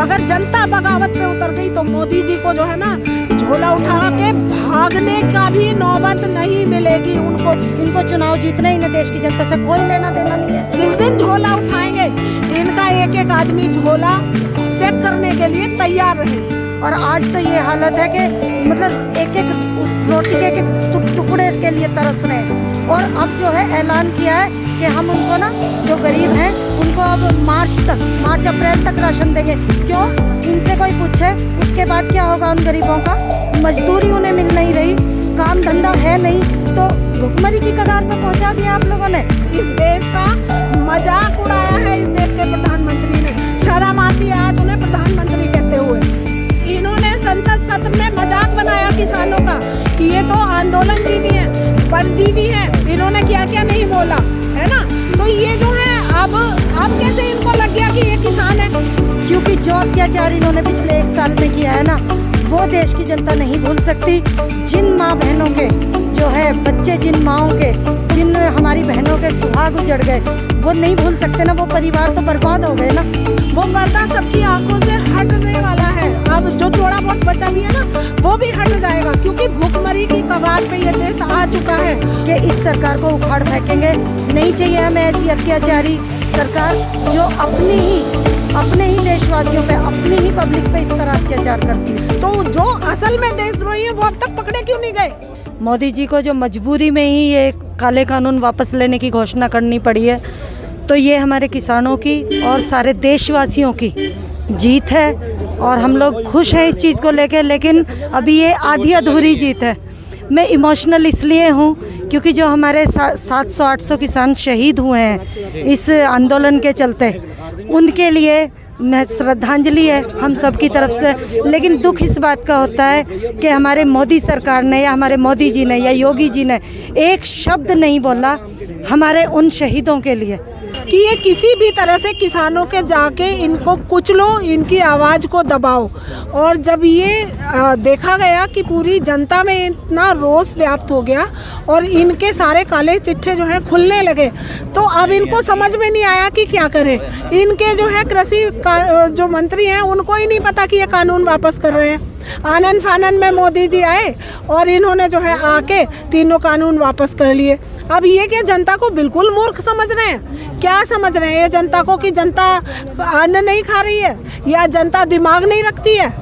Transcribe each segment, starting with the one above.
अगर जनता बगावत पे उतर गई तो मोदी जी को जो है ना झोला उठा के भागने का भी नौबत नहीं मिलेगी उनको। इनको चुनाव जीतना ही ना, देश की जनता से कोई लेना देना नहीं है। जिस दिन झोला उठाएंगे इनका एक एक आदमी झोला चेक करने के लिए तैयार रहे। और आज तो ये हालत है कि मतलब एक एक रोटी के एक एक टुकड़े के लिए तरस रहे हैं। और अब जो है ऐलान किया है कि हम उनको ना जो गरीब हैं उनको अब मार्च अप्रैल तक राशन देंगे। क्यों? इनसे कोई पूछे इसके बाद क्या होगा उन गरीबों का? मजदूरी उन्हें मिल नहीं रही, काम धंधा है नहीं, तो भुखमरी की कगार पर पहुंचा दिया आप लोगों ने। इस देश का मजाक उड़ाया है इस देश के प्रधानमंत्री ने। शर्म आती है आज उन्हें प्रधानमंत्री कहते हुए। इन्होंने संसद सत्र में मजाक बनाया किसानों का कि ये तो आंदोलनजीवी है, परजीवी है, इन्होंने क्या क्या नहीं बोला है ना। तो ये जो है अब कैसे इनको लग गया कि ये किसान है? क्योंकि जो अत्याचार इन्होंने पिछले 1 साल में किया है ना, वो देश की जनता नहीं भूल सकती। जिन माँ बहनों के जो है बच्चे, जिन माँओं के, जिन हमारी बहनों के सुहाग उजड़ गए, वो नहीं भूल सकते ना। वो परिवार तो बर्बाद हो गए ना। वो पर्दा सबकी आंखों से हटने वाला है। अब जो थोड़ा बहुत बचा भी है ना वो भी हट जाएगा, क्योंकि भूखमरी की कगार पे ये देश आ चुका है। कि इस सरकार को उखाड़ फेंकेंगे। नहीं चाहिए हमें ऐसी अत्याचारी सरकार जो अपने ही देशवासियों पे, अपनी ही पब्लिक पे इस तरह अत्याचार करती है। तो जो असल में देशद्रोही है वो अब तक पकड़े क्यों नहीं गए? मोदी जी को जो मजबूरी में ही ये काले कानून वापस लेने की घोषणा करनी पड़ी है, तो ये हमारे किसानों की और सारे देशवासियों की जीत है। और हम लोग खुश हैं इस चीज़ को लेकर, लेकिन अभी ये आधी अधूरी जीत है। मैं इमोशनल इसलिए हूँ क्योंकि जो हमारे 700-800 किसान शहीद हुए हैं इस आंदोलन के चलते, उनके लिए मैं श्रद्धांजलि है हम सब की तरफ से। लेकिन दुख इस बात का होता है कि हमारे मोदी सरकार ने या हमारे मोदी जी ने या योगी जी ने एक शब्द नहीं बोला हमारे उन शहीदों के लिए कि ये किसी भी तरह से किसानों के जाके इनको कुचलो, इनकी आवाज़ को दबाओ। और जब ये देखा गया कि पूरी जनता में इतना रोष व्याप्त हो गया और इनके सारे काले चिट्ठे जो हैं खुलने लगे, तो अब इनको समझ में नहीं आया कि क्या करें। इनके जो है कृषि जो मंत्री हैं उनको ही नहीं पता कि ये कानून वापस कर रहे हैं। आनन फानन में मोदी जी आए और इन्होंने जो है आके तीनों कानून वापस कर लिए। अब ये क्या जनता को बिल्कुल मूर्ख समझ रहे हैं? क्या समझ रहे हैं ये जनता को कि जनता अन्न नहीं खा रही है या जनता दिमाग नहीं रखती है?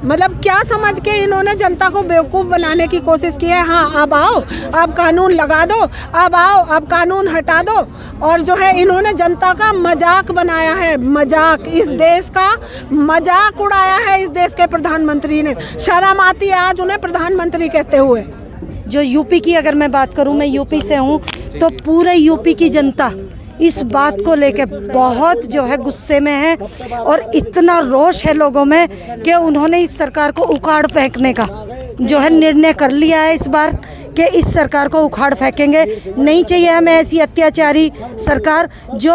मतलब क्या समझ के इन्होंने जनता को बेवकूफ़ बनाने की कोशिश की है। हाँ, अब आओ, अब कानून लगा दो, अब आओ, अब कानून हटा दो। और जो है इन्होंने जनता का मजाक बनाया है, मजाक। इस देश का मजाक उड़ाया है इस देश के प्रधानमंत्री ने। शर्म आती है आज उन्हें प्रधानमंत्री कहते हुए। जो यूपी की अगर मैं बात करूं, मैं यूपी से हूं, तो पूरे यूपी की जनता इस बात को लेके बहुत जो है गुस्से में है और इतना रोष है लोगों में कि उन्होंने इस सरकार को उखाड़ फेंकने का जो है निर्णय कर लिया है इस बार कि इस सरकार को उखाड़ फेंकेंगे। नहीं चाहिए हमें ऐसी अत्याचारी सरकार जो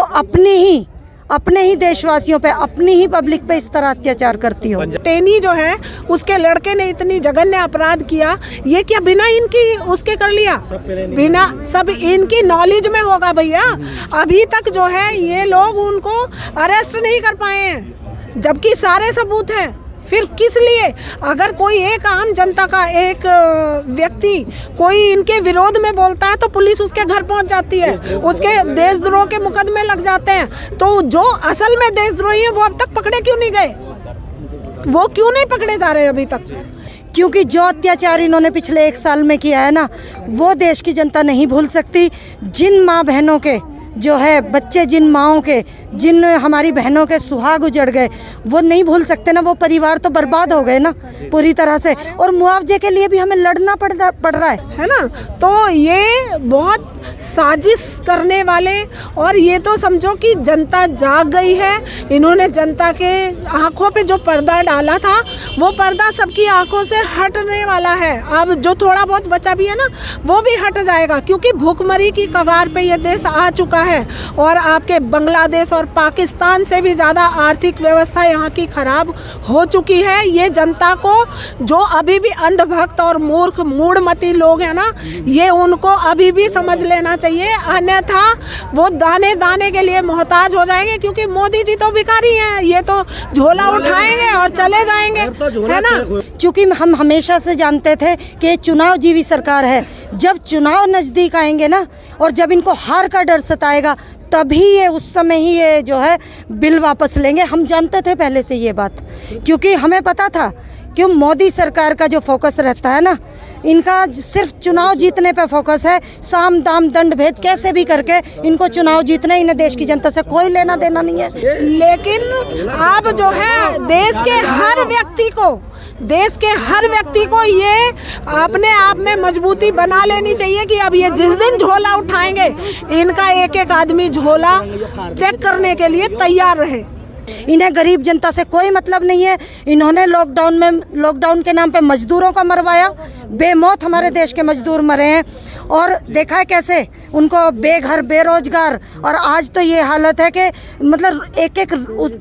अपने ही देशवासियों पे, अपनी ही पब्लिक पे इस तरह अत्याचार करती हो। टेनी जो है उसके लड़के ने इतनी जघन्य अपराध किया, ये क्या बिना इनकी उसके कर लिया? बिना सब इनकी नॉलेज में होगा भैया। अभी तक जो है ये लोग उनको अरेस्ट नहीं कर पाए हैं, जबकि सारे सबूत हैं। फिर किस लिए? अगर कोई एक आम जनता का एक व्यक्ति कोई इनके विरोध में बोलता है तो पुलिस उसके घर पहुंच जाती है, उसके देशद्रोह के मुकदमे लग जाते हैं। तो जो असल में देशद्रोही हैं वो अब तक पकड़े क्यों नहीं गए? वो क्यों नहीं पकड़े जा रहे अभी तक? क्योंकि जो अत्याचार इन्होंने पिछले 1 साल में किया है ना, वो देश की जनता नहीं भूल सकती। जिन माँ बहनों के जो है बच्चे, जिन माँओं के, जिन हमारी बहनों के सुहाग उजड़ गए, वो नहीं भूल सकते ना। वो परिवार तो बर्बाद हो गए ना पूरी तरह से। और मुआवजे के लिए भी हमें लड़ना पड़ रहा है ना। तो ये बहुत साजिश करने वाले, और ये तो समझो कि जनता जाग गई है। इन्होंने जनता के आंखों पे जो पर्दा डाला था वो पर्दा सबकी आंखों से हटने वाला है। अब जो थोड़ा बहुत बचा भी है ना वो भी हट जाएगा, क्योंकि भूखमरी की कगार पे ये देश आ चुका है। और आपके बांग्लादेश और पाकिस्तान से भी ज़्यादा आर्थिक व्यवस्था यहाँ की खराब हो चुकी है। ये जनता को जो अभी भी अंधभक्त और मूर्ख मूढ़मती लोग हैं ना, ये उनको अभी भी समझ लेना चाहिए, अन्यथा वो दाने दाने के लिए मोहताज हो जाएंगे। क्योंकि मोदी जी तो भिखारी हैं, ये तो झोला उठाएंगे और चले जाएंगे, है ना। क्योंकि हम हमेशा से जानते थे कि चुनाव जीवी सरकार है। जब चुनाव नज़दीक आएंगे ना, और जब इनको हार का डर सताएगा, तभी ये उस समय ही ये जो है बिल वापस लेंगे। हम जानते थे पहले से ये बात, क्योंकि हमें पता था कि मोदी सरकार का जो फोकस रहता है ना, इनका सिर्फ चुनाव जीतने पे फोकस है। साम दाम दंड भेद कैसे भी करके इनको चुनाव जीतने, इन्हें देश की जनता से कोई लेना देना नहीं है। लेकिन अब जो है देश के हर व्यक्ति को ये अपने आप में मजबूती बना लेनी चाहिए कि अब ये जिस दिन झोला उठाएंगे, इनका एक एक आदमी झोला चेक करने के लिए तैयार रहे। इन्हें गरीब जनता से कोई मतलब नहीं है। इन्होंने लॉकडाउन के नाम पे मजदूरों को मरवाया, बेमौत हमारे देश के मजदूर मरे हैं, और देखा है कैसे उनको बेघर बेरोजगार, और आज तो ये हालत है कि मतलब एक एक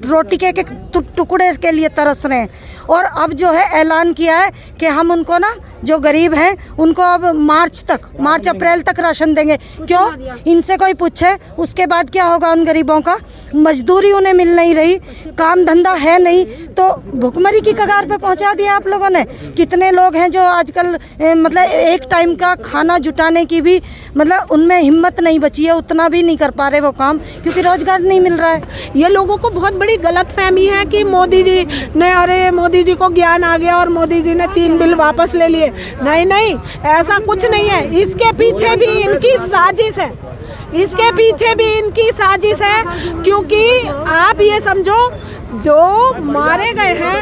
रोटी के एक एक टुकड़े के लिए तरस रहे हैं। और अब जो है ऐलान किया है कि हम उनको ना, जो गरीब हैं उनको अब मार्च अप्रैल तक राशन देंगे। क्यों? इनसे कोई पूछे उसके बाद क्या होगा उन गरीबों का? मजदूरी उन्हें मिल नहीं रही, काम धंधा है नहीं, तो भुखमरी की कगार पे पहुंचा दिया आप लोगों ने। कितने लोग हैं जो आजकल मतलब एक टाइम का खाना जुटाने की भी मतलब उनमें हिम्मत नहीं बची है, उतना भी नहीं कर पा रहे वो काम, क्योंकि रोजगार नहीं मिल रहा है। ये लोगों को बहुत बड़ी गलतफहमी है कि मोदी जी ने, अरे मोदी जी को ज्ञान आ गया और मोदी जी ने 3 बिल वापस ले लिए। नहीं, ऐसा कुछ नहीं है। इसके पीछे भी इनकी साजिश है, क्योंकि आप ये समझो, जो मारे गए हैं,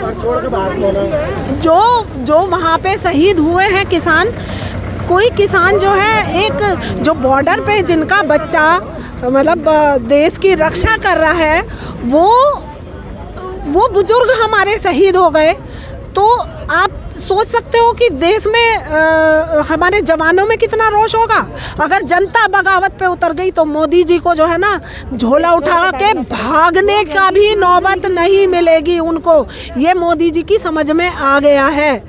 जो वहाँ पे शहीद हुए हैं किसान, कोई किसान जो है, एक जो बॉर्डर पे जिनका बच्चा मतलब देश की रक्षा कर रहा है, वो बुजुर्ग हमारे शहीद हो गए। तो आप सोच सकते हो कि देश में हमारे जवानों में कितना रोष होगा। अगर जनता बगावत पे उतर गई तो मोदी जी को जो है ना, झोला उठा के भागने का भी नौबत नहीं मिलेगी उनको। ये मोदी जी की समझ में आ गया है।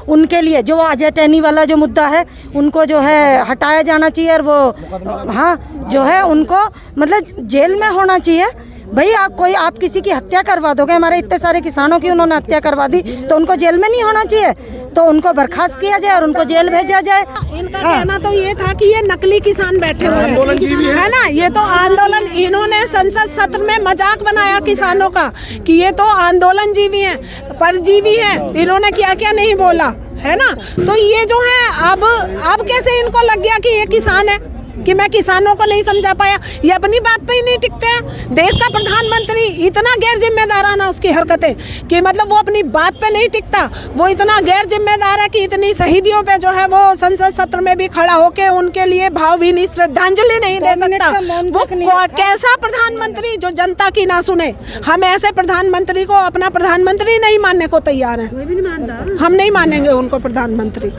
उनके लिए जो अजय टहनी वाला जो मुद्दा है, उनको जो है हटाया जाना चाहिए, और वो हाँ जो है उनको मतलब जेल में होना चाहिए। भाई आप किसी की हत्या करवा दोगे, हमारे इतने सारे किसानों की उन्होंने हत्या करवा दी, तो उनको जेल में नहीं होना चाहिए? तो उनको बर्खास्त किया जाए और उनको जेल भेजा जाए। इनका कहना तो ये था कि ये नकली किसान बैठे हुए हैं, है ना। ये तो आंदोलन, इन्होंने संसद सत्र में मजाक बनाया किसानों का कि ये तो आंदोलन जीवी हैं, परजीवी हैं। इन्होंने क्या क्या नहीं बोला, है ना। तो ये जो है अब कैसे इनको लग गया कि ये किसान है, कि मैं किसानों को नहीं समझा पाया। ये अपनी बात पे ही नहीं टिकते हैं। देश का प्रधानमंत्री इतना गैर जिम्मेदाराना उसकी हरकतें कि मतलब वो अपनी बात पे नहीं टिकता। वो इतना गैर जिम्मेदार है कि इतनी शहीदियों पे जो है वो संसद सत्र में भी खड़ा होके उनके लिए भावभीनी श्रद्धांजलि नहीं दे सकता। वो कैसा प्रधानमंत्री जो जनता की ना सुने। हम ऐसे प्रधानमंत्री को अपना प्रधानमंत्री नहीं मानने को तैयार हैं। हम नहीं मानेंगे उनको प्रधानमंत्री।